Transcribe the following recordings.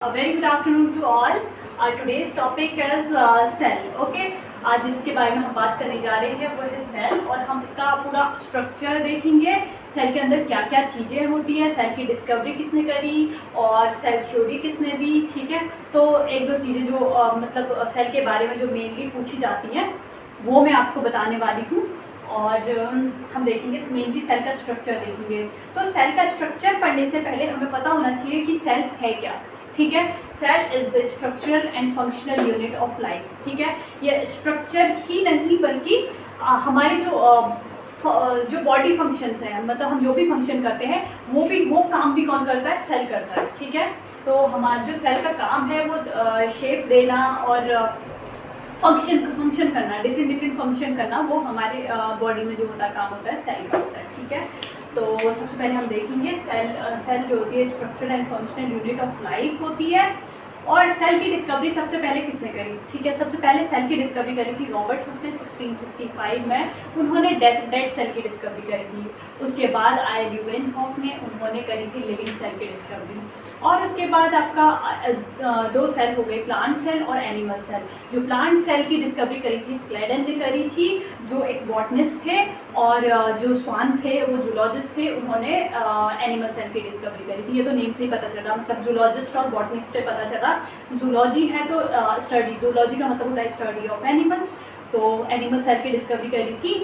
A very good afternoon to all. Today's topic is cell. Okay. आज जिसके बारे में हम बात करने जा रहे हैं वो है सेल, और हम इसका पूरा स्ट्रक्चर देखेंगे। सेल के अंदर क्या क्या चीज़ें होती है, सेल की डिस्कवरी किसने करी और सेल थ्योरी किसने दी। ठीक है, तो एक दो चीज़ें जो मतलब सेल के बारे में जो मेनली पूछी जाती हैं वो मैं आपको बताने वाली हूँ। और हम देखेंगे मेनली सेल का स्ट्रक्चर देखेंगे। तो सेल का स्ट्रक्चर पढ़ने से पहले हमें पता होना चाहिए कि सेल है क्या। ठीक है, cell is the structural and functional unit of life. ठीक है, ये स्ट्रक्चर ही नहीं बल्कि हमारे जो बॉडी फंक्शंस हैं, मतलब हम जो भी फंक्शन करते हैं वो काम भी कौन करता है, सेल करता है। ठीक है, तो हमारा जो सेल का काम है वो शेप देना और फंक्शन करना, डिफरेंट फंक्शन करना, वो हमारे बॉडी में जो होता काम होता है सेल का होता है। ठीक है, तो सबसे पहले हम देखेंगे सेल जो होती है structural and functional unit of life होती है। और सेल की डिस्कवरी सबसे पहले किसने करी? ठीक है, सबसे पहले सेल की डिस्कवरी करी थी रॉबर्ट हुक ने 1665 में। उन्होंने डेड सेल की डिस्कवरी करी थी। उसके बाद आए ल्यूवेनहॉक ने, उन्होंने करी थी लिविंग सेल की डिस्कवरी। और उसके बाद आपका दो सेल हो गए, प्लांट सेल और एनिमल सेल। जो प्लांट सेल की डिस्कवरी करी थी स्लेडन ने करी थी, जो एक बॉटनिस्ट थे, और जो स्वान थे वो जूलॉजिस्ट थे, उन्होंने एनिमल सेल की डिस्कवरी करी थी। ये तो नेम से ही पता चला, मतलब जूलॉजिस्ट और बॉटनिस्ट से पता चला। जूलॉजी है तो स्टडी, जूलॉजी का मतलब होता है स्टडी ऑफ एनिमल्स, तो एनिमल सेल की डिस्कवरी करी थी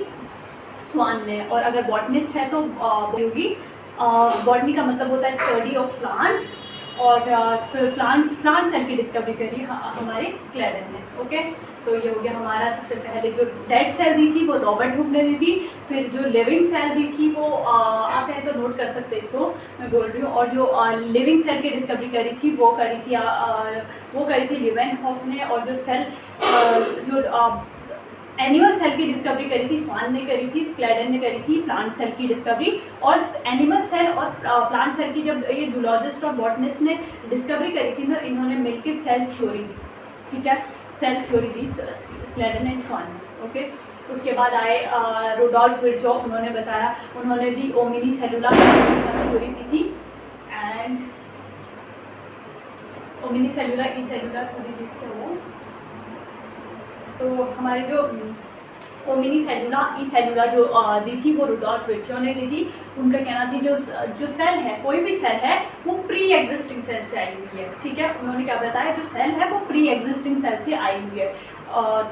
स्वान ने। और अगर बॉटनिस्ट है तो होगी, बॉटनी का मतलब होता है स्टडी ऑफ प्लांट्स, और तो प्लांट सेल की डिस्कवरी करी हमारे स्लेडन ने। ओके, तो ये हो गया हमारा सबसे पहले। जो डेड सेल दी थी वो रॉबर्ट हुक ने दी थी। फिर जो लिविंग सेल दी थी वो आप चाहे तो नोट कर सकते हैं, इसको मैं बोल रही हूँ। और जो लिविंग सेल की डिस्कवरी करी थी वो करी थी ल्यूवेनहॉक ने। और जो सेल जो एनिमल सेल की डिस्कवरी करी थी स्वान ने करी थी, स्लेडन ने करी थी प्लांट सेल की डिस्कवरी। और एनिमल सेल और प्लांट सेल की जब ये जूलॉजिस्ट और बॉटनिस्ट ने डिस्कवरी करी थी तो इन्होंने मिलकर सेल थ्योरी दी। ठीक है, सेल थ्योरी दी स्लेडन एंड स्वान ने। ओके, उसके बाद आए रुडोल्फ विर्चॉ, उन्होंने बताया, उन्होंने दी ओमिनी सेलुला थ्योरी दी थी, एंड ओमिनी सेलुला ई सेलुला थ्योरी दी थी वो। तो हमारे जो ओमिनी सेलुला ई सेलुला जो दी थी वो रुडोल्फ विर्चॉ ने दी थी। उनका कहना थी जो सेल है, कोई भी सेल है, वो प्री एग्जिस्टिंग सेल से आई हुई है। ठीक है, उन्होंने क्या बताया, जो सेल है वो प्री एग्जिस्टिंग सेल से आई हुई है।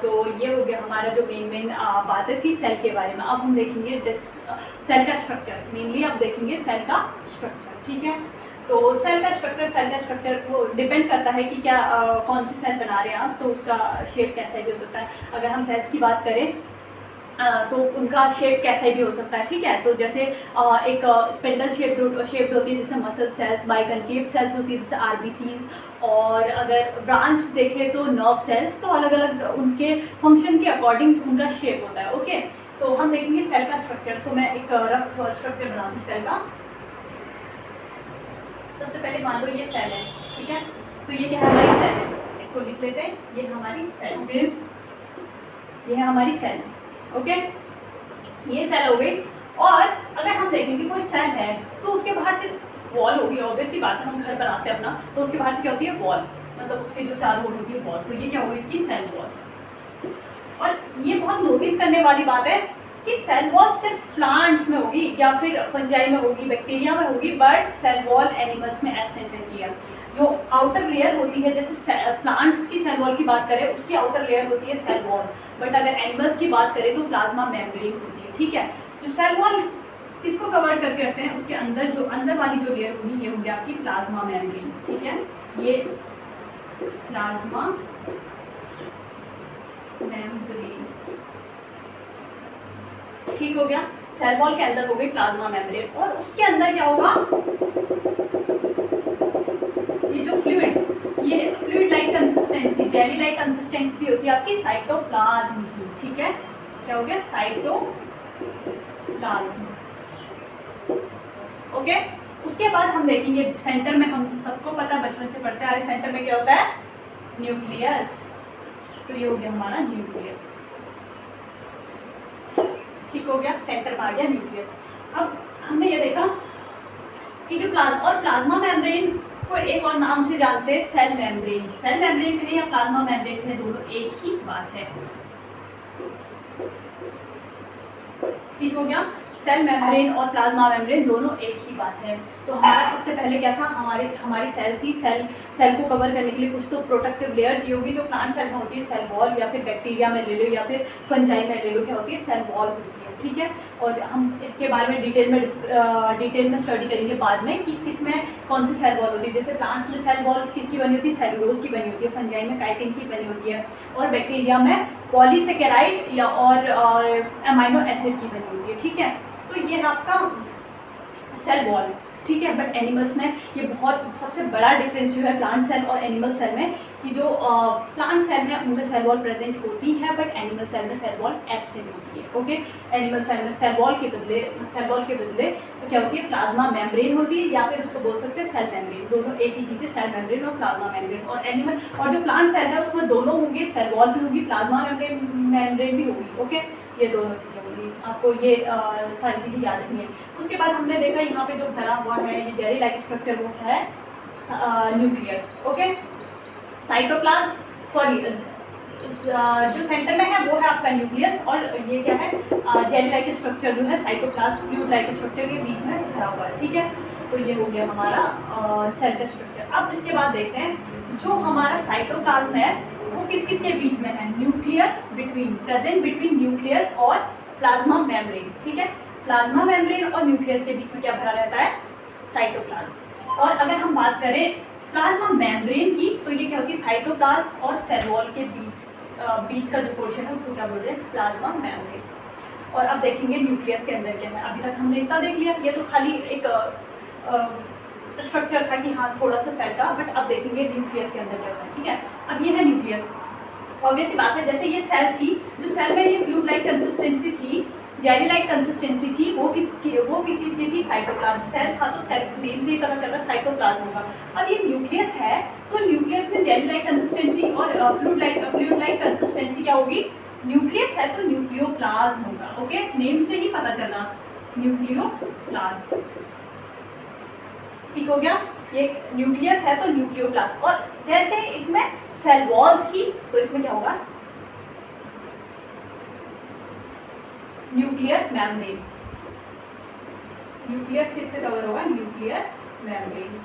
तो ये हो गया हमारा जो मेन बातें थी सेल के बारे में। अब हम देखेंगे सेल का स्ट्रक्चर, मेनली अब देखेंगे सेल का स्ट्रक्चर। ठीक है, तो सेल का स्ट्रक्चर वो डिपेंड करता है कि क्या कौन सी सेल बना रहे हैं आप, तो उसका शेप कैसा भी हो सकता है। अगर हम सेल्स की बात करें तो उनका शेप कैसा भी हो सकता है। ठीक है, तो जैसे एक स्पेंडल शेप्ड होती है जैसे मसल सेल्स, बाइकनकेव सेल्स होती है जैसे आरबीसीज, और अगर ब्रांच देखें तो नर्व सेल्स। तो अलग अलग उनके फंक्शन के अकॉर्डिंग उनका शेप होता है। ओके, तो हम देखेंगे सेल का स्ट्रक्चर। तो मैं एक रफ स्ट्रक्चर बनाती हूँ सेल का। सबसे पहले मान लो ये सेल है। ठीक है, तो ये क्या है, हमारी सेल है, इसको लिख लेते हैं, ये हमारी सेल। फिर ये है हमारी सेल। ओके, ये सेल हो गई। और अगर हम देखेंगे कोई सेल है तो उसके बाहर से वॉल होगी, ऑब्वियसली बात है, हम घर बनाते हैं अपना, तो उसके बाहर से क्या होती है, वॉल, मतलब उसकी जो चारों ओर होती है वॉल। तो ये क्या होगी, इसकी सेल वॉल। और ये बहुत नोटिस करने वाली बात है कि सेल वॉल सिर्फ प्लांट्स में होगी या फिर फंजाई में होगी, बैक्टीरिया में होगी, बट सेल वॉल एनिमल्स में एब्सेंट रहती है। जो आउटर लेयर होती है, जैसे प्लांट्स की सेल वॉल की बात करें उसकी आउटर लेयर होती है सेल वॉल, बट अगर एनिमल्स की बात करें तो प्लाज्मा मेम्ब्रेन होती है। ठीक है, जो सेल वॉल किसको कवर करके रखते हैं, उसके अंदर जो अंदर वाली जो लेयर होगी ये होगी आपकी प्लाज्मा मेम्ब्रेन। ठीक है, ये प्लाज्मा मेम्ब्रेन। ठीक हो गया, सेल वॉल के अंदर हो गई प्लाज्मा मेम्ब्रेन। और उसके अंदर क्या होगा, ये जो fluid like consistency, jelly like consistency होती है आपकी साइटोप्लाज्म की। ठीक है, क्या हो गया, साइटोप्लाज्म। ओके, उसके बाद हम देखेंगे सेंटर में, हम सबको पता बचपन से पढ़ते आ रहे, सेंटर में क्या होता है, न्यूक्लियस। तो ये हो गया हमारा न्यूक्लियस। ठीक हो गया, सेंटर में आ गया न्यूक्लियस। अब हमने ये देखा कि जो प्लाज्मा मेम्ब्रेन को एक और नाम से जानते हैं, सेल मेम्ब्रेन। सेल मेम्ब्रेन कहें या प्लाज्मा मेम्ब्रेन कहें, दोनों एक ही बात है। ठीक हो गया, सेल मेम्ब्रेन और प्लाज्मा मेम्ब्रेन दोनों एक ही बात है। तो हमारा सबसे पहले क्या था, हमारी सेल थी। सेल को कवर करने के लिए कुछ तो प्रोटेक्टिव लेयर चाहिए होगी, जो प्लांट सेल में होती है सेल वॉल, या फिर बैक्टीरिया में ले लो या फिर फंजाई में ले लो, क्या होती है सेल वॉल होती है। ठीक है, और हम इसके बारे में डिटेल में स्टडी करेंगे बाद में कि किसमें कौन सी सेल वॉल होती है। जैसे प्लांट्स में सेल वॉल किसकी बनी होती है, सेलुलोज की बनी होती है, फंजाई में काइटिन की बनी होती है, और बैक्टीरिया में पॉलीसेकेराइड या और अमाइनो एसिड की बनी होती है। ठीक है, तो ये है आपका सेल वॉल। ठीक है, बट एनिमल्स में ये बहुत सबसे बड़ा डिफरेंस जो है प्लांट सेल और एनिमल सेल में, कि जो प्लांट सेल है उनमें सेल वॉल प्रेजेंट होती है, बट एनिमल सेल में सेल वॉल एब्सेंट होती है। ओके, एनिमल सेल में सेल वॉल के बदले तो क्या होती है, प्लाज्मा मेम्ब्रेन होती है, या फिर उसको बोल सकते हैं सेल मेम्ब्रेन। दोनों एक ही चीज़ है, सेल मेम्ब्रेन और प्लाज्मा मेम्ब्रेन। और एनिमल और जो प्लांट सेल है उसमें दोनों होंगे, सेल वॉल भी होगी, प्लाज्मा मेम्ब्रेन भी होगी। ओके, ये दोनों चीज़ें होंगी, आपको ये सारी चीज़ें याद रखनी है। उसके बाद हमने देखा यहाँ पे जो भरा हुआ है ये जेली लाइक स्ट्रक्चर, वो है न्यूक्लियस। ओके, साइटोप्लाज्म, सॉरी जो सेंटर में है वो है आपका न्यूक्लियस, और ये क्या है, जेली लाइक स्ट्रक्चर जो है साइटोप्लाज्म, फ्लूइड लाइक स्ट्रक्चर के बीच में भरा हुआ है। ठीक है, तो ये हो गया हमारा सेल का स्ट्रक्चर। अब इसके बाद देखते हैं जो हमारा साइटोप्लाज्म है वो किस किस के बीच में है, न्यूक्लियस प्रेजेंट बिटवीन न्यूक्लियस और प्लाज्मा मेम्ब्रेन। ठीक है, प्लाज्मा मेम्ब्रेन और न्यूक्लियस के बीच में क्या भरा रहता है, साइटोप्लाज्म। और अगर हम बात करें प्लाज्मा मेम्ब्रेन की, तो ये क्या होती है, साइटोप्लाज्म और सेल वॉल के बीच का जो पोर्शन है उसको क्या बोल रहे हैं, प्लाज्मा मेम्ब्रेन। और अब देखेंगे न्यूक्लियस के अंदर क्या है। अभी तक हमने इतना देख लिया, ये तो खाली एक स्ट्रक्चर था कि हाँ थोड़ा सा सेल का, बट अब देखेंगे न्यूक्लियस के अंदर क्या होता है। ठीक है, अब ये है न्यूक्लियस। ऑब्वियस बात है, जैसे ये सेल थी, जो सेल में ये फ्लूइड लाइक कंसिस्टेंसी थी, जेली लाइक कंसिस्टेंसी थी, वो किस चीज़ की थी, साइटोप्लाज्म। सेल था तो सेल नेम से ही पता चल रहा साइटोप्लाज्म होगा। अब ये न्यूक्लियस है, तो न्यूक्लियस में जेली लाइक कंसिस्टेंसी और फ्लूइड लाइक कंसिस्टेंसी क्या होगी, न्यूक्लियस है तो न्यूक्लियोप्लाज्म होगा। ओके, नेम से ही पता चला न्यूक्लियोप्लाज्म। ठीक हो गया, ये न्यूक्लियस है तो न्यूक्लियोप्लाज्म। और जैसे इसमें सेल वॉल थी तो इसमें क्या होगा, न्यूक्लियर मेम्ब्रेन। न्यूक्लियस किससे कवर होगा, न्यूक्लियर मेम्ब्रेन।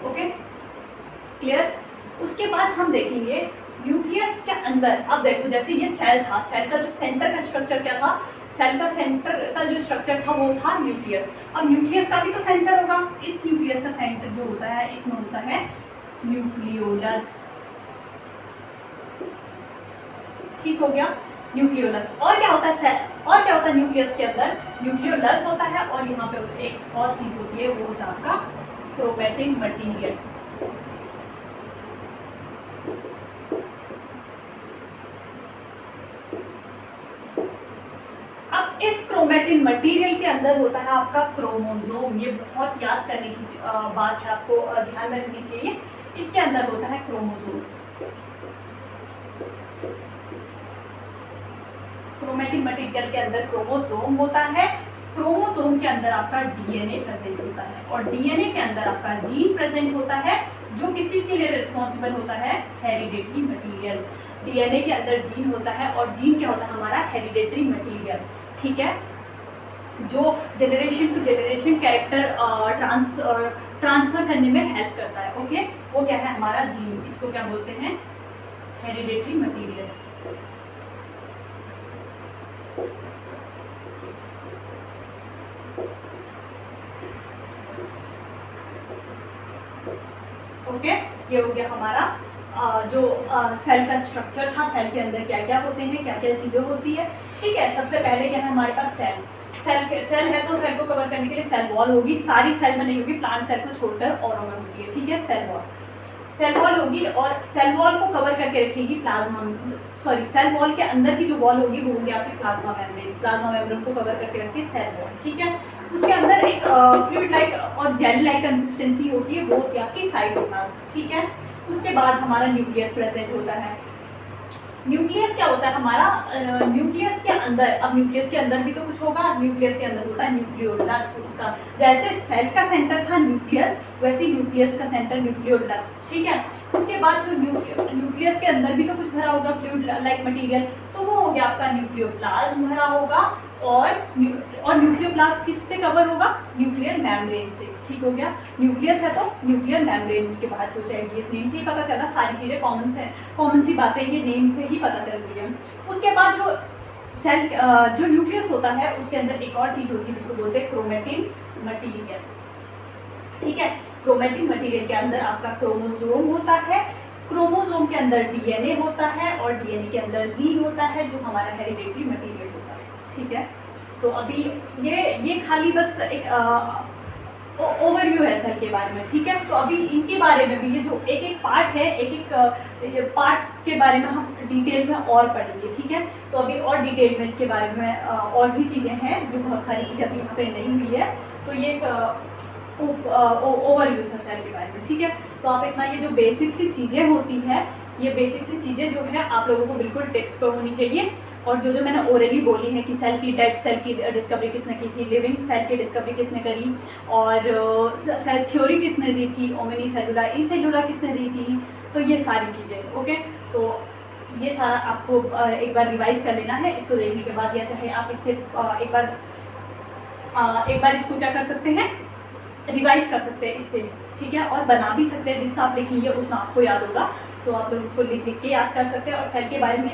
Okay, clear. उसके बाद हम देखेंगे न्यूक्लियस के अंदर। अब देखो, जैसे ये सेल था, सेल का जो सेंटर का स्ट्रक्चर क्या था, सेल का सेंटर का जो स्ट्रक्चर था वो था न्यूक्लियस। अब न्यूक्लियस का भी तो सेंटर होगा, इस न्यूक्लियस का सेंटर जो होता है इसमें होता है न्यूक्लियोलस। ठीक हो गया, न्यूक्लियोलस। और क्या होता है सेल, और क्या होता है न्यूक्लियस के अंदर, न्यूक्लियोलस होता है, और यहाँ पे एक और चीज होती है, वो होता है आपका क्रोमैटिन मटीरियल। अब इस क्रोमैटिन मटीरियल के अंदर होता है आपका क्रोमोसोम। ये बहुत याद करने की बात है, आपको ध्यान में रखनी चाहिए। इसके अंदर होता है क्रोमोसोम। क्रोमैटिन मटीरियल के अंदर क्रोमोसोम होता है। क्रोमोसोम के अंदर आपका डीएनए प्रेजेंट होता है, और डीएनए के अंदर आपका जीन प्रेजेंट होता है, जो किस चीज के लिए रिस्पॉन्सिबल होता है, हेरिडेटरी मटीरियल। डीएनए के अंदर जीन होता है, और जीन क्या होता है हमारा, हेरिडेटरी मटीरियल। ठीक है, जो generation to generation character transfer करने में हेल्प करता है। ओके, वो क्या है हमारा जीन, इसको क्या बोलते हैं, हेरिडेटरी मटीरियल। ओके, ये हो गया हमारा जो सेल का स्ट्रक्चर था। सेल के अंदर क्या क्या होते हैं, क्या क्या चीज़ें होती है। ठीक है, सबसे पहले क्या है हमारे पास सेल है, तो सेल को कवर करने के लिए सेल वॉल होगी। सारी सेल में नहीं होगी, प्लांट सेल को छोड़कर औरों में होती है। ठीक है, सेल वॉल होगी, और सेल वॉल को कवर करके रखेगी सेल वॉल के अंदर की जो वॉल होगी वो होगी आपकी प्लाज्मा मेम्ब्रेन को कवर करके रखती है सेल वॉल। ठीक है, उसके अंदर एक फ्लूइड लाइक और जेली लाइक कंसिस्टेंसी होती है, वो होती है आपकी साइटोप्लाज्म। ठीक है, उसके बाद हमारा न्यूक्लियस प्रेजेंट होता है। न्यूक्लियस क्या होता है हमारा, न्यूक्लियस के अंदर, अब न्यूक्लियस के अंदर भी तो कुछ होगा, न्यूक्लियस के अंदर होता है न्यूक्लियोलस, उसका जैसे सेल का सेंटर था न्यूक्लियस, वैसे न्यूक्लियस का सेंटर न्यूक्लियोलस, ठीक है। उसके बाद जो न्यूक्लियस के अंदर भी तो कुछ भरा होगा फ्लूइड लाइक मटेरियल, तो वो हो गया आपका न्यूक्लियोप्लाज्म भरा होगा, और न्यूक्लियोप्लाज्म किससे कवर होगा, न्यूक्लियर मेम्ब्रेन से, ठीक हो गया। न्यूक्लियस है तो न्यूक्लियर मेम्ब्रेन के बाहर हो जाएगी, ये नेम से ही पता चला, सारी चीज़ें कॉमन सी बातें ये नेम से ही पता चल रही है। उसके बाद जो सेल जो न्यूक्लियस होता है उसके अंदर एक और चीज़ होती है जिसको बोलते हैं क्रोमेटिन मटीरियल, ठीक है। क्रोमेटिन मटीरियल के अंदर आपका क्रोमोसोम होता है, क्रोमोसोम के अंदर डीएनए होता है, और डीएनए के अंदर जीन होता है जो हमारा हेरिडेटरी मटीरियल होता है, ठीक है। तो अभी ये खाली बस एक ओवरव्यू है सेल के बारे में, ठीक है। तो अभी इनके बारे में भी ये जो एक एक पार्ट है, एक एक पार्ट्स के बारे में हम डिटेल में और पढ़ेंगे, ठीक है। तो अभी और डिटेल में इसके बारे में और भी चीज़ें हैं, जो बहुत सारी चीज़ें अभी यहाँ पे नहीं हुई है, तो ये ओवरव्यू था सेल के बारे में, ठीक है। तो आप इतना ये जो बेसिक सी चीज़ें होती हैं, ये बेसिक सी चीज़ें जो है आप लोगों को बिल्कुल टेक्स्ट पर होनी चाहिए, और जो मैंने ओरली बोली है कि सेल की डेड सेल की डिस्कवरी किसने की थी, लिविंग सेल की डिस्कवरी किसने करी, और सेल थ्योरी किसने दी थी, ओमिनी सेलुला ई सेलुला किसने दी थी, तो ये सारी चीज़ें, ओके। तो ये सारा आपको एक बार रिवाइज कर लेना है इसको देखने के बाद, या चाहे आप इससे एक बार इसको क्या कर सकते हैं, रिवाइज कर सकते हैं इससे, ठीक है। और बना भी सकते हैं, जितना आप लिखेंगे उतना आपको याद होगा, तो आप लोग इसको लिख के याद कर सकते हैं, और सेल के बारे में